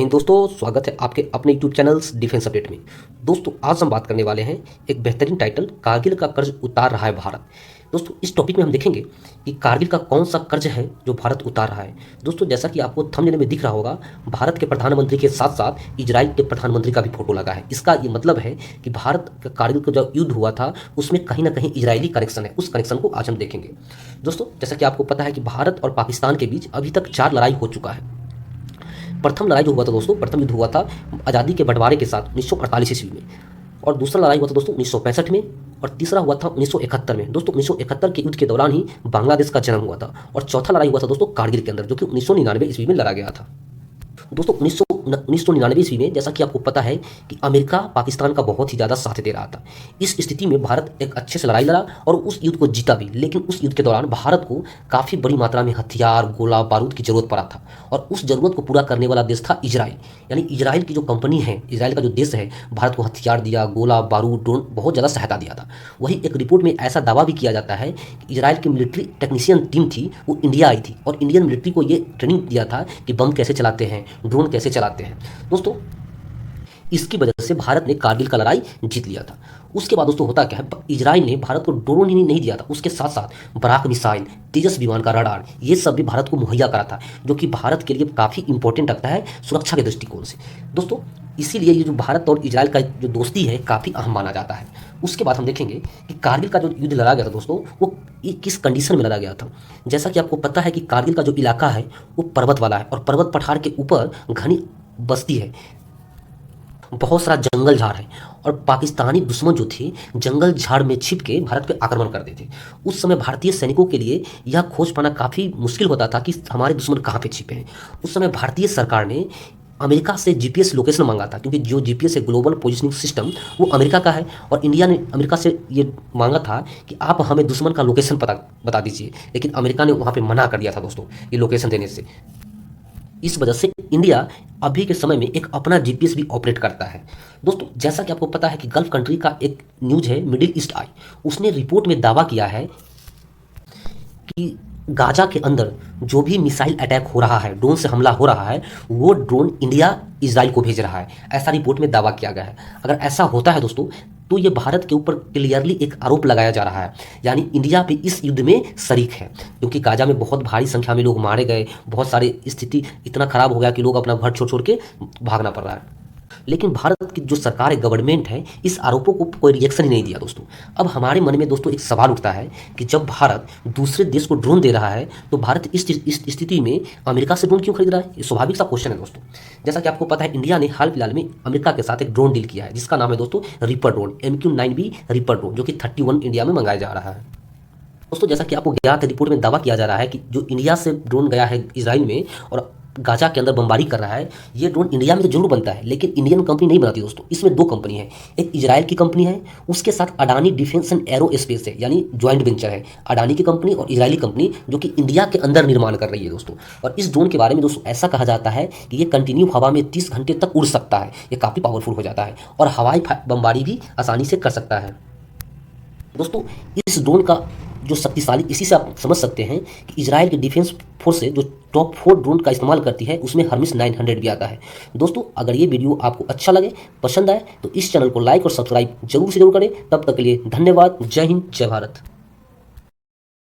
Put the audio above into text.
हिंद दोस्तों, स्वागत है आपके अपने यूट्यूब चैनल्स डिफेंस अपडेट में। दोस्तों आज हम बात करने वाले हैं एक बेहतरीन टाइटल, कारगिल का कर्ज उतार रहा है भारत। दोस्तों इस टॉपिक में हम देखेंगे कि कारगिल का कौन सा कर्ज है जो भारत उतार रहा है। दोस्तों जैसा कि आपको थंबनेल में दिख रहा होगा, भारत के प्रधानमंत्री के साथ साथ इजराइल के प्रधानमंत्री का भी फोटो लगा है। इसका ये मतलब है कि भारत का कारगिल का जो युद्ध हुआ था उसमें कहीं ना कहीं इजरायली कनेक्शन है। उस कनेक्शन को आज हम देखेंगे। दोस्तों जैसा कि आपको पता है कि भारत और पाकिस्तान के बीच अभी तक 4 लड़ाई हो चुका है। प्रथम लड़ाई जो हुआ था दोस्तों, प्रथम युद्ध हुआ था आज़ादी के बंटवारे के साथ 1948 ईस्वी में, और दूसरा लड़ाई हुआ था दोस्तों 1965 में, और तीसरा हुआ था 1971 में। दोस्तों 1971 के युद्ध के दौरान ही बांग्लादेश का जन्म हुआ था, और चौथा लड़ाई हुआ था दोस्तों कारगिल के अंदर, जो कि 1999 ईस्वी में लड़ा गया था। दोस्तों 1999 ईस्वी में जैसा कि आपको पता है कि अमेरिका पाकिस्तान का बहुत ही ज़्यादा साथ दे रहा था। इस स्थिति में भारत एक अच्छे से लड़ाई लड़ा और उस युद्ध को जीता भी, लेकिन उस युद्ध के दौरान भारत को काफ़ी बड़ी मात्रा में हथियार, गोला बारूद की जरूरत पड़ा था, और उस जरूरत को पूरा करने वाला देश था इजराइल। यानी इजराइल की जो कंपनी है, इजराइल का जो देश है, भारत को हथियार दिया, गोला बारूद, ड्रोन, बहुत ज़्यादा सहायता दिया था। वही एक रिपोर्ट में ऐसा दावा भी किया जाता है कि इजराइल की मिलिट्री टेक्नीशियन टीम थी, वो इंडिया आई थी और इंडियन मिलिट्री को ये ट्रेनिंग दिया था कि बम कैसे चलाते हैं, ड्रोन कैसे चलाते हैं। दोस्तों इसकी वजह से भारत ने कारगिल का लड़ाई जीत लिया था। उसके बाद दोस्तों होता क्या है, इजराइल ने भारत को ड्रोन ही नहीं दिया था, उसके साथ साथ बराक मिसाइल, तेजस विमान का रडार, ये सब भी भारत को मुहैया करा था, जो कि भारत के लिए काफ़ी इंपॉर्टेंट लगता है सुरक्षा के दृष्टिकोण से। दोस्तों इसीलिए ये जो भारत और इजराइल का जो दोस्ती है काफ़ी अहम माना जाता है। उसके बाद हम देखेंगे कि कारगिल का जो युद्ध लड़ा गया था दोस्तों, वो किस कंडीशन में लड़ा गया था। जैसा कि आपको पता है कि कारगिल का जो इलाका है वो पर्वत वाला है, और पर्वत पठार के ऊपर घनी बस्ती है, बहुत सारा जंगल झाड़ है, और पाकिस्तानी दुश्मन जो थे जंगल झाड़ में छिप के भारत पे आक्रमण करते थे। उस समय भारतीय सैनिकों के लिए यह खोज पाना काफ़ी मुश्किल होता था कि हमारे दुश्मन कहाँ पे छिपे हैं। उस समय भारतीय सरकार ने अमेरिका से जीपीएस लोकेशन मांगा था, क्योंकि जो जीपीएस है, ग्लोबल पोजिशनिंग सिस्टम, वो अमेरिका का है, और इंडिया ने अमेरिका से ये मांगा था कि आप हमें दुश्मन का लोकेशन पता बता दीजिए, लेकिन अमेरिका ने वहाँ पे मना कर दिया था दोस्तों ये लोकेशन देने से। इस वजह से इंडिया अभी के समय में एक अपना जीपीएस भी ऑपरेट करता है। दोस्तों जैसा कि आपको पता है कि गल्फ कंट्री का एक न्यूज़ है मिडिल ईस्ट आई, उसने रिपोर्ट में दावा किया है कि गाजा के अंदर जो भी मिसाइल अटैक हो रहा है, ड्रोन से हमला हो रहा है, वो ड्रोन इंडिया इजराइल को भेज रहा है, ऐसा रिपोर्ट में दावा किया गया है। अगर ऐसा होता है दोस्तों तो ये भारत के ऊपर क्लियरली एक आरोप लगाया जा रहा है, यानी इंडिया भी इस युद्ध में शरीक है, क्योंकि गाजा में बहुत भारी संख्या में लोग मारे गए, बहुत सारे स्थिति इतना खराब हो गया कि लोग अपना घर छोड़ छोड़ के भागना पड़ रहा है। लेकिन भारत की जो सरकार है, गवर्नमेंट है, इस आरोपों को कोई रिएक्शन ही नहीं दिया दोस्तों। अब हमारे मन में दोस्तों एक सवाल उठता है कि जब भारत दूसरे देश को ड्रोन दे रहा है तो भारत इस स्थिति में अमेरिका से ड्रोन क्यों खरीद रहा है? ये स्वाभाविक सा क्वेश्चन है दोस्तों। जैसा कि आपको पता है इंडिया ने हाल फिलहाल में अमेरिका के साथ एक ड्रोन डील किया है, जिसका नाम है दोस्तों ripper drone, MQ-9B ripper drone, जो कि 31 इंडिया में मंगाया जा रहा है। दोस्तों जैसा कि आपको ज्ञात रिपोर्ट में दावा किया जा रहा है कि जो इंडिया से ड्रोन गया है इजराइल में और गाजा के अंदर बमबारी कर रहा है, ये ड्रोन इंडिया में तो जरूर बनता है, लेकिन इंडियन कंपनी नहीं बनाती दोस्तों। इसमें 2 कंपनी है, एक इजराइल की कंपनी है, उसके साथ अडानी डिफेंस एंड एरोस्पेस है, यानी ज्वाइंट वेंचर है, अडानी की कंपनी और इजरायली कंपनी, जो कि इंडिया के अंदर निर्माण कर रही है दोस्तों। और इस ड्रोन के बारे में दोस्तों ऐसा कहा जाता है कि ये कंटिन्यू हवा में 30 घंटे तक उड़ सकता है, ये काफ़ी पावरफुल हो जाता है, और हवाई बमबारी भी आसानी से कर सकता है। दोस्तों इस ड्रोन का जो शक्तिशाली, इसी से आप समझ सकते हैं कि इजराइल की डिफेंस फोर्स जो टॉप 4 ड्रोन का इस्तेमाल करती है, उसमें हर्मिस 900 भी आता है। दोस्तों अगर ये वीडियो आपको अच्छा लगे, पसंद आए, तो इस चैनल को लाइक और सब्सक्राइब जरूर से जरूर करें। तब तक के लिए धन्यवाद। जय हिंद, जय भारत।